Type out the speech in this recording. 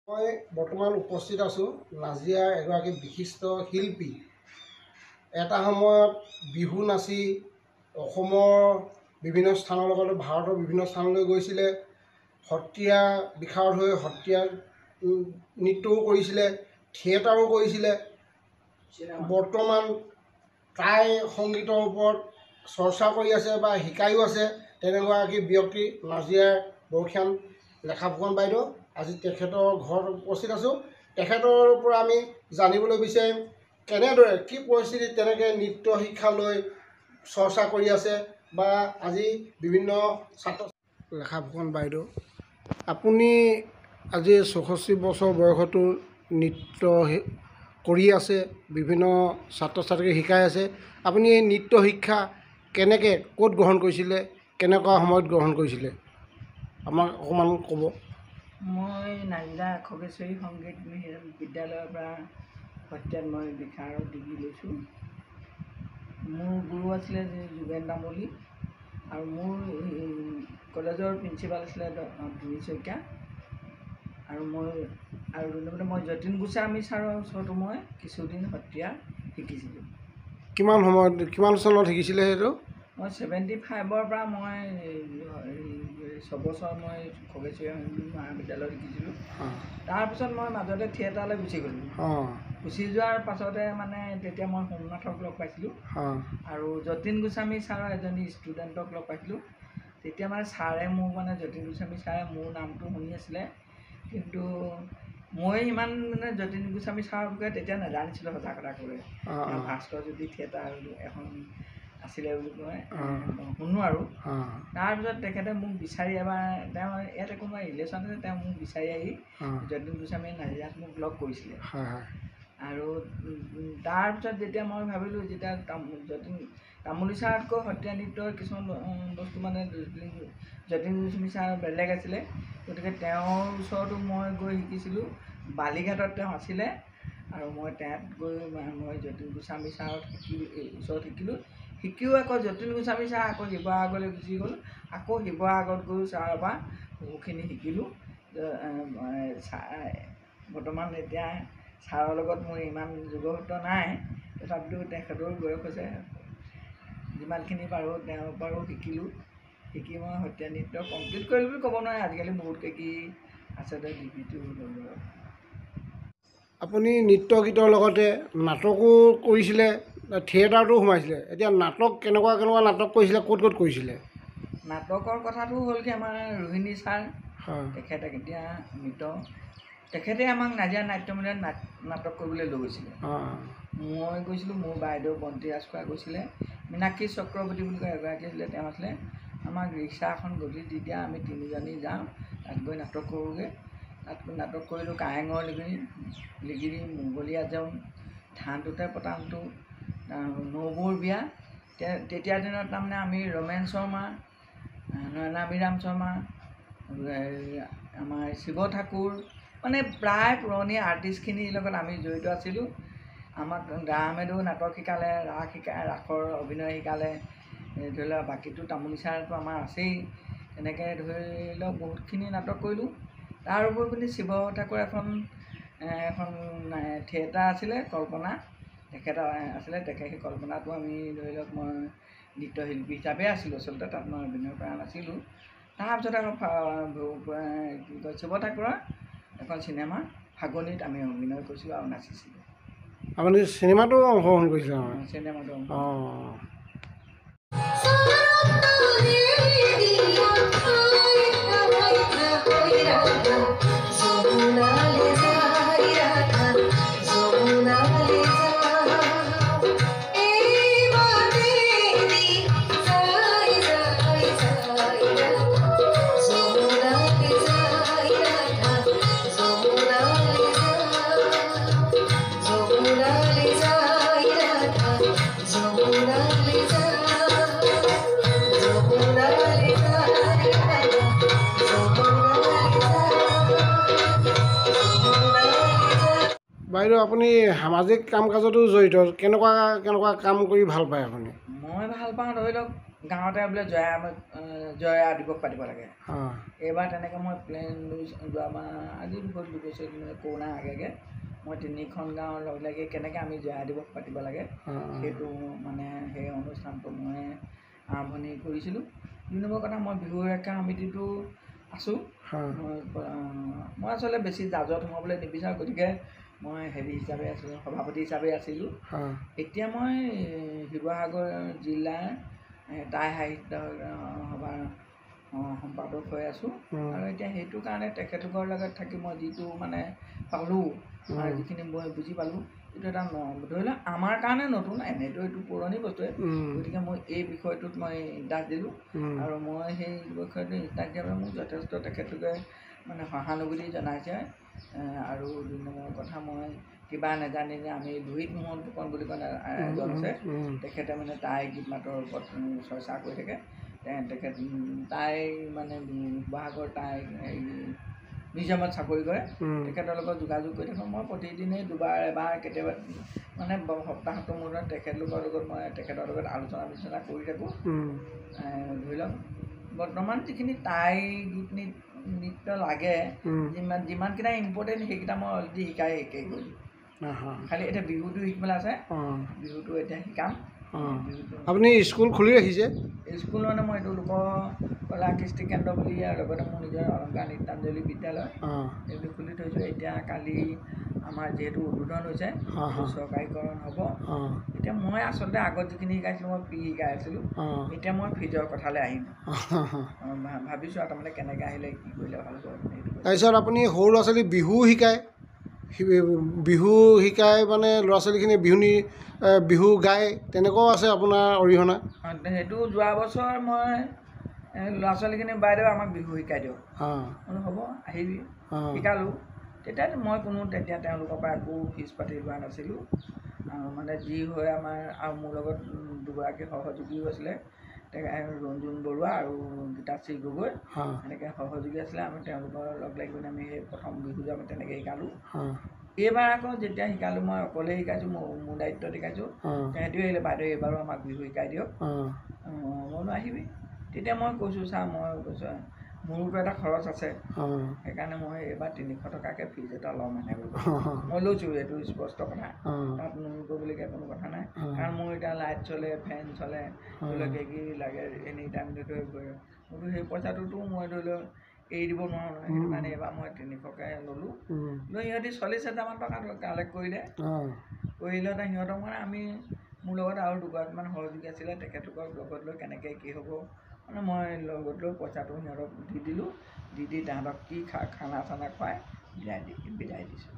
মই বৰ্তমান উপস্থিত আছোঁ নাজিৰাৰ এগৰাকী বিশিষ্ট শিল্পী। এটা সময়ত বিহু নাচি অসমৰ বিভিন্ন স্থানৰ লগতে ভাৰতৰ বিভিন্ন স্থানলৈ গৈছিলে। সত্ৰীয়া বিশাৰদ হৈ সত্ৰীয়া নৃত্যও কৰিছিলে, থিয়েটাৰো কৰিছিলে। বৰ্তমান তাই সংগীতৰ ওপৰত চৰ্চা কৰি আছে বা শিকায়ো আছে। তেনেকুৱাগৰাকী ব্যক্তি নাজিৰাৰ বৰক্ষান লেখা ফুকন বাইদেউ। আজি তেখেতৰ ঘৰত উপস্থিত আছোঁ। তেখেতৰ পৰা আমি জানিবলৈ বিচাৰিম কেনেদৰে কি পৰিস্থিতিত তেনেকৈ নৃত্য শিক্ষা লৈ চৰ্চা কৰি আছে বা আজি বিভিন্ন ছাত্ৰ। লেখা ফুকন বাইদেউ, আপুনি আজি 64 বছৰ বয়সতো নৃত্য কৰি আছে, বিভিন্ন ছাত্ৰ ছাত্ৰীক শিকাই আছে। আপুনি এই নৃত্য শিক্ষা কেনেকৈ ক'ত গ্ৰহণ কৰিছিলে, কেনেকুৱা সময়ত গ্ৰহণ কৰিছিলে, আমাক অকণমান ক'ব। মই নাজিৰা খগেশ্বৰী সংগীত বিদ্যালয়ৰ পৰা সত্ৰীয়াত মই বিশাৰদ ডিগ্ৰী লৈছোঁ। মোৰ গুৰু আছিলে যোগেন তামুলী আৰু মোৰ কলেজৰ প্ৰিন্সিপাল আছিলে ধুনী শইকীয়া আৰু মই যতীন গোস্বামী ছাৰৰ ওচৰতো মই কিছুদিন সত্ৰীয়া শিকিছিলোঁ। কিমান চনত শিকিছিলে সেইটো? মই 75ৰ পৰা মই 6 বছৰ মই খগেশ্বৰী মহাবিদ্যালয়ত শিকিছিলোঁ। তাৰপিছত মই মাজতে থিয়েটাৰলৈ গুচি গ'লোঁ। গুচি যোৱাৰ পাছতে মানে তেতিয়া মই সোমনাথক লগ পাইছিলোঁ আৰু যতীন গোস্বামী ছাৰৰ এজনী ষ্টুডেণ্টক লগ পাইছিলোঁ। তেতিয়া মানে ছাৰে মোক যতীন গোস্বামী ছাৰে মোৰ নামটো শুনি আছিলে, কিন্তু মই ইমান যতীন গোস্বামী ছাৰৰ বিষয়ে তেতিয়া নাজানিছিলোঁ। সঁচা কথা ক'লে ভাস্কৰজ্যোতি থিয়েটাৰ এখন আছিলে বুলি কয়, শুনো আৰু। তাৰপিছত তেখেতে মোক বিচাৰি এবাৰ, তেওঁ ইয়াতে কোনোবা ৰিলেশ্যন আছে, তেওঁ মোক বিচাৰি আহি যতীন গোস্বামী নাজিৰাত মোক লগ কৰিছিলে। আৰু তাৰপিছত যেতিয়া মই ভাবিলোঁ, যেতিয়া যতীন তামুলী ছাৰতকৈ সত্ৰীয়া নৃত্যৰ কিছুমান বস্তু যতীন গোস্বামী ছাৰ বেলেগ আছিলে, গতিকে তেওঁৰ ওচৰতো মই গৈ শিকিছিলোঁ। বালিঘাটত তেওঁ আছিলে আৰু মই তাত গৈ মই যতীন গোস্বামী ছাৰৰ ওচৰত শিকিলোঁ। শিকিও আকৌ যতীন গোস্বামী ছাৰ আকৌ শিৱসাগৰলৈ গুচি গ'ল। আকৌ শিৱসাগৰত গৈ ছাৰৰ পৰা বহুখিনি শিকিলোঁ। বৰ্তমান এতিয়া ছাৰৰ লগত মোৰ ইমান যোগসূত্ৰ নাই, তথাপিতো তেখেতৰো বয়স হৈছে। যিমানখিনি পাৰোঁ তেওঁৰ পৰাও শিকিলোঁ। শিকি মই সত্ৰীয়া নৃত্য কমপ্লিট কৰিলোঁ বুলি ক'ব নোৱাৰে, আজিকালি বহুত কি আছে ডিগ্ৰীটো ল'লোঁ। আপুনি নৃত্য গীতৰ লগতে নাটকো কৰিছিলে, থিয়েটাৰতো সোমাইছিলে। এতিয়া নাটক কেনেকুৱা নাটক কৰিছিলে, ক'ত কৰিছিলে? নাটকৰ কথাটো হ'ল কি, আমাৰ ৰোহিণী ছাৰ তেখেতে এতিয়া মৃত, তেখেতে আমাক নাজিৰা নাট্যমন্দিৰত নাটক কৰিবলৈ লৈ গৈছিলে। মই গৈছিলোঁ, মোৰ বাইদেউ বন্তি ৰাজখোৱা গৈছিলে, মীনাক্ষী চক্ৰৱৰ্তী বুলি কয় এগৰাকী আছিলে, তেওঁ আছিলে। আমাক ৰিক্সা এখন গধূলি দি দিয়া, আমি তিনিজনী যাওঁ, তাত গৈ নাটক কৰোঁগৈ। তাত নাটক কৰিলোঁ কাৰেঙৰ লিগিৰি, মোগলীয়া জাউন, ধানটোতে পতানটো, নবৌৰ বিয়া। তেতিয়াৰ দিনত তাৰমানে আমি ৰমেন শৰ্মা, নয়নাভিৰাম শৰ্মা, আমাৰ শিৱ ঠাকুৰ, মানে প্ৰায় পুৰণি আৰ্টিষ্টখিনিৰ লগত আমি জড়িত আছিলোঁ। আমাক দামেদেও নাটক শিকালে, ৰাসৰ অভিনয় শিকালে। ধৰি লওক বাকীটো তামুলী ছাৰটো আমাৰ আছেই। তেনেকৈ ধৰি লওক বহুতখিনি নাটক কৰিলোঁ। তাৰ উপৰি শিৱ ঠাকুৰ এখন থিয়েটাৰ আছিলে, কল্পনা তেখেত আছিলে। সেই কল্পনাটো আমি ধৰি লওক মই নৃত্যশিল্পী হিচাপে আছিলোঁ আচলতে, তাত মই অভিনয় কৰা নাছিলোঁ। তাৰপিছত আকৌ কি কয় শিৱ ঠাকুৰৰ এখন চিনেমা ফাগনিত আমি অভিনয় কৰিছিলোঁ আৰু নাচিছিলোঁ। আপুনি চিনেমাটো অংশগ্ৰহণ কৰিছিলে? চিনেমাটো বাইদেউ আপুনি সামাজিক কাম কাজতো জড়িত, কেনেকুৱা কেনেকুৱা কাম কৰি ভাল পায় আপুনি? মই ভাল পাওঁ ধৰি লওক গাঁৱতে বোলে জয়া দিৱস পাতিব লাগে। এইবাৰ তেনেকৈ মই প্লেন যোৱাবাৰ আজি 2 বছৰ মানে কৰোণাৰ আগে মই 3খন গাঁৱৰ লগ লাগি কেনেকৈ আমি জয়া দিৱস পাতিব লাগে সেইটো মানে সেই অনুষ্ঠানটো মই আৰম্ভণি কৰিছিলোঁ। 2 নম্বৰ কথা, মই বিহু ৰক্ষা সমিতিটো আছোঁ। মই আচলতে বেছি জাজত সোমাবলৈ নিবিচাৰোঁ, গতিকে মই হেৰি হিচাপে আছিলোঁ, সভাপতি হিচাপে আছিলোঁ। এতিয়া মই শিৱসাগৰ জিলাৰ টাই সাহিত্য সভাৰ সম্পাদক হৈ আছোঁ। আৰু এতিয়া সেইটো কাৰণে তেখেতলোকৰ লগত থাকি মই যিটো মানে পালোঁ আৰু যিখিনি মই বুজি পালোঁ, এইটো এটা ধৰি লওক আমাৰ কাৰণে নতুন, এনেইতো এইটো পুৰণি বস্তুৱে, গতিকে মই এই বিষয়টোত মই ইণ্টাৰেষ্ট দিলোঁ। আৰু মই সেই বিষয়টো ইণ্টাৰেষ্ট দিয়াৰ বাবে মোক যথেষ্ট তেখেতলোকে মানে সহানুভূতি জনাইছে। আৰু 2 নম্বৰ কথা, মই কিবা নাজানিলে আমি লোহিত মোহন ফুকন বুলি কয় এজন আছে, তেখেতে মানে তাই গীত মাতৰ ওপৰত চৰ্চা কৰি থাকে। তেখেত তাই মানে শিৱসাগৰ তাই মিউজিয়ামত চাকৰি কৰে। তেখেতৰ লগত যোগাযোগ কৰি থাকোঁ। মই প্ৰতিদিনেই 2বাৰ এবাৰ কেতিয়াবা মানে সপ্তাহটোৰ মূৰত তেখেতলোকৰ লগত মই তেখেতৰ লগত আলোচনা বিলোচনা কৰি থাকোঁ। ধৰি লওক বৰ্তমান যিখিনি তাই গীত নৃত্য লাগে, যিমানকেইটা ইম্পৰ্টেণ্ট সেইকেইটা মই অলৰেডি শিকাই শেষ কৰিলোঁ। খালি এতিয়া বিহুটো শিকিবলৈ আছে, বিহুটো এতিয়া শিকাম। আপুনি স্কুল খুলি ৰাখিছে? স্কুল মানে মই এইটো লোককলা কৃষ্টি কেন্দ্ৰ বুলি, আৰু লগতে মোৰ নিজৰ অলংকাৰ নৃত্যাঞ্জলি বিদ্যালয় এইটো খুলি থৈছোঁ। এতিয়া কালি আমাৰ যিহেতু উদ্বোধন হৈছে, চৰকাৰীকৰণ হ'ব। এতিয়া মই আচলতে আগত যিখিনি শিকাইছিলোঁ মই ফ্ৰী শিকাই আছিলোঁ, এতিয়া মই ফিজৰ কথালৈ আহিম। ভাবিছোঁ আৰু তাৰমানে কেনেকৈ আহিলে কি কৰিলে ভাল হ'ব। তাৰপিছত আপুনি সৰু ল'ৰা ছোৱালীক বিহু শিকায়, বিহু শিকাই মানে ল'ৰা ছোৱালীখিনি বিহু গায়, তেনেকুৱাও আছে আপোনাৰ অৰিহণা? সেইটো যোৱা বছৰ মই ল'ৰা ছোৱালীখিনি বাইদেউ আমাক বিহু শিকাই দিয়ক, হ'ব আহিবি, শিকালোঁ। তেতিয়া মই তেতিয়া তেওঁলোকৰ পৰা একো ফিজ পাতি লোৱা নাছিলোঁ। মানে যি হয় আমাৰ, আৰু মোৰ লগত 2গৰাকী সহযোগীও আছিলে, ৰঞ্জুন বৰুৱা আৰু গীতাশ্ৰী গগৈ, এনেকৈ সহযোগী আছিলে। আমি তেওঁলোকৰ লগ লাগি পিনে আমি সেই প্ৰথম বিহুটো আমি তেনেকৈ শিকালোঁ। এইবাৰ আকৌ যেতিয়া শিকালোঁ, মই অকলে শিকাইছোঁ, মোৰ দায়িত্বত শিকাইছোঁ। তেহেঁতিও আহিলে, বাইদেউ এইবাৰো আমাক বিহু শিকাই দিয়ক। মই বোলো আহিবি। তেতিয়া মই কৈছোঁ, ছাৰ মই কৈছোঁ মোৰোতো এটা খৰচ আছে, সেইকাৰণে মই এইবাৰ 300 টকাকৈ ফিজ এটা ল'ম। মই লৈছোঁ, এইটো স্পষ্ট কথা, তাত কৰিবলগীয়া কোনো কথা নাই। কাৰণ মোৰ এতিয়া লাইট চলে, ফেন চলে, ধৰি লওক কি লাগে এনি টাইম মোৰতো সেই পইচাটোতো মই ধৰি লওক এৰি দিব নোৱাৰোঁ নহয়। সেইটো কাৰণে এইবাৰ মই 300কৈ ল'লোঁ। লৈ সিহঁতি 40,000 টকা কালেক্ট কৰিলে। সিহঁতক মানে আমি, মোৰ লগত আৰু 2গৰাকীমান সহযোগী আছিলে, তেখেতলোকক লগত লৈ কেনেকৈ কি হ'ব মানে মই লগত লৈ পইচাটো সিহঁতক দি দিলোঁ। দি তাহাঁতক কি খানা চানা খুৱাই বিদায় দিছোঁ।